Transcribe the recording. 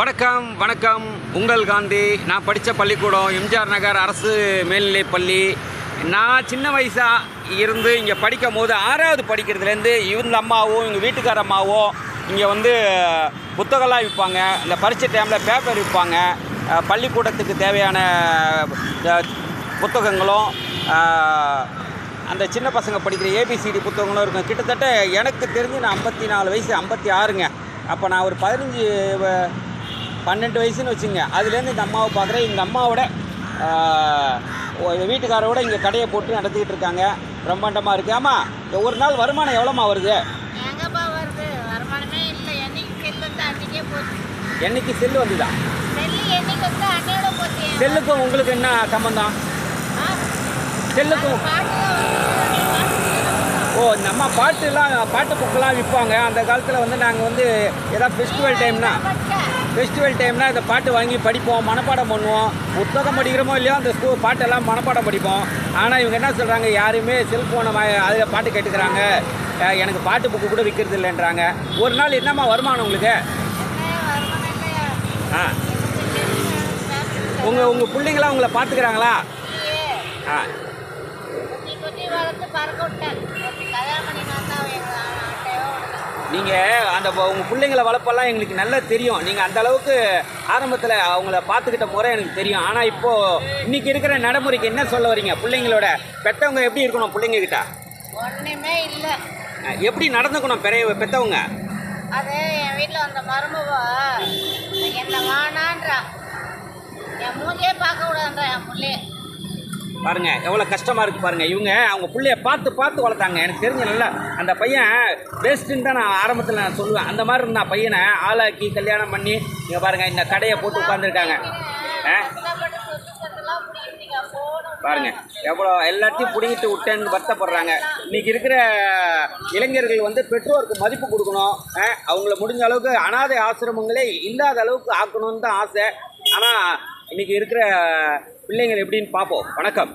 வணக்கம் வணக்கம். உங்கள் காந்தி. நான் படித்த பள்ளிக்கூடம் எம்ஜிஆர் நகர் அரசு மேல்நிலைப்பள்ளி. நான் சின்ன வயசாக இருந்து இங்கே படிக்கும் போது 6வது படிக்கிறதுலேருந்து இந்த அம்மாவும் எங்கள் வீட்டுக்கார அம்மாவும் இங்கே வந்து புத்தகம்லாம் விற்பாங்க. இந்த பரீட்சை டைமில் பேப்பர் விற்பாங்க. பள்ளிக்கூடத்துக்கு தேவையான புத்தகங்களும் அந்த சின்ன பசங்க படிக்கிற ஏபிசிடி புத்தகங்களும் இருக்கும். கிட்டத்தட்ட எனக்கு தெரிஞ்சு நான் 54 வயசு 56ங்க. அப்போ நான் ஒரு 12 வயசுன்னு வச்சுங்க. அதுலேருந்து இந்த அம்மாவை பார்க்குறேன். இந்த அம்மாவோட வீட்டுக்காரோட இங்கே கடையை போட்டு நடத்திக்கிட்டு இருக்காங்க. பிரம்மாண்டமாக இருக்குது. ஆமாம், ஒரு நாள் வருமானம் எவ்வளோமா வருது? எங்கப்பா வருது? வருமானமே இல்லை. என்னைக்கு செல்லு வந்து அன்றைக்கே போச்சு. என்னைக்கு செல்லு வந்துதா? செல்லு என்னைக்கு வந்து அன்னையோட போச்சு. செல்லுக்கும் உங்களுக்கு என்ன சம்மந்தம்? செல்லுக்கும் இந்த அம்மா பாட்டு புக்கெல்லாம் விற்பாங்க. அந்த காலத்தில் வந்து நாங்கள் வந்து ஏதாவது ஃபெஸ்டிவல் டைம்னா இந்த பாட்டு வாங்கி படிப்போம், மனப்பாடம் பண்ணுவோம். புத்தகம் படிக்கிறோமோ இல்லையோ அந்த பாட்டெல்லாம் மனப்பாடம் படிப்போம். ஆனால் இவங்க என்ன சொல்கிறாங்க, யாருமே செல்ஃபோனை அதில் பாட்டு கேட்டுக்கிறாங்க, எனக்கு பாட்டு புக்கு கூட விற்கிறது இல்லைன்றாங்க. ஒரு நாள் என்னம்மா வருமானம் உங்களுக்கு? உங்கள் பிள்ளைங்களாம் உங்களை பார்த்துக்கிறாங்களா? நீங்கள் அந்த உங்கள் பிள்ளைங்களை வளர்ப்பெல்லாம் எங்களுக்கு நல்லா தெரியும். நீங்கள் அந்த அளவுக்கு ஆரம்பத்தில் அவங்கள பார்த்துக்கிட்ட முறை எனக்கு தெரியும். ஆனால் இப்போது இன்றைக்கி இருக்கிற நடைமுறைக்கு என்ன சொல்ல வரீங்க? பிள்ளைங்களோட பெற்றவங்க எப்படி இருக்கணும்? பிள்ளைங்கக்கிட்ட ஒன்றுமே இல்லை. எப்படி நடந்துக்கணும் பெற்றவங்க? அது என் வீட்டில் வந்த மருமவ என்ன வானான்றா, என் மூஞ்சியே பார்க்க கூடாதுன்றா என் பிள்ளைய. பாருங்க எவ்வளோ கஷ்டமாக இருக்குது பாருங்கள். அவங்க பிள்ளைய பார்த்து வளர்த்தாங்க. எனக்கு தெரிஞ்ச நல்லா அந்த பையன் பெஸ்ட்டுன்னு தான் நான் ஆரம்பத்தில் நான் சொல்லுவேன். அந்த மாதிரி இருந்தால் பையனை ஆளாக்கி கல்யாணம் பண்ணி இங்கே பாருங்கள் இந்த கடையை போட்டு உட்காந்துருக்காங்க. பாருங்கள் எவ்வளோ எல்லாத்தையும் பிடிங்கிட்டு விட்டேன்னு வருத்தப்படுறாங்க. இன்றைக்கி இருக்கிற இளைஞர்கள் வந்து பெற்றோருக்கு மதிப்பு கொடுக்கணும். அவங்கள முடிஞ்ச அளவுக்கு அனாதை ஆசிரமங்களே இல்லாத அளவுக்கு ஆக்கணும்னு தான் ஆசை. ஆனால் இன்றைக்கி இருக்கிற பிள்ளைங்கள் எப்படின்னு பார்ப்போம். வணக்கம்.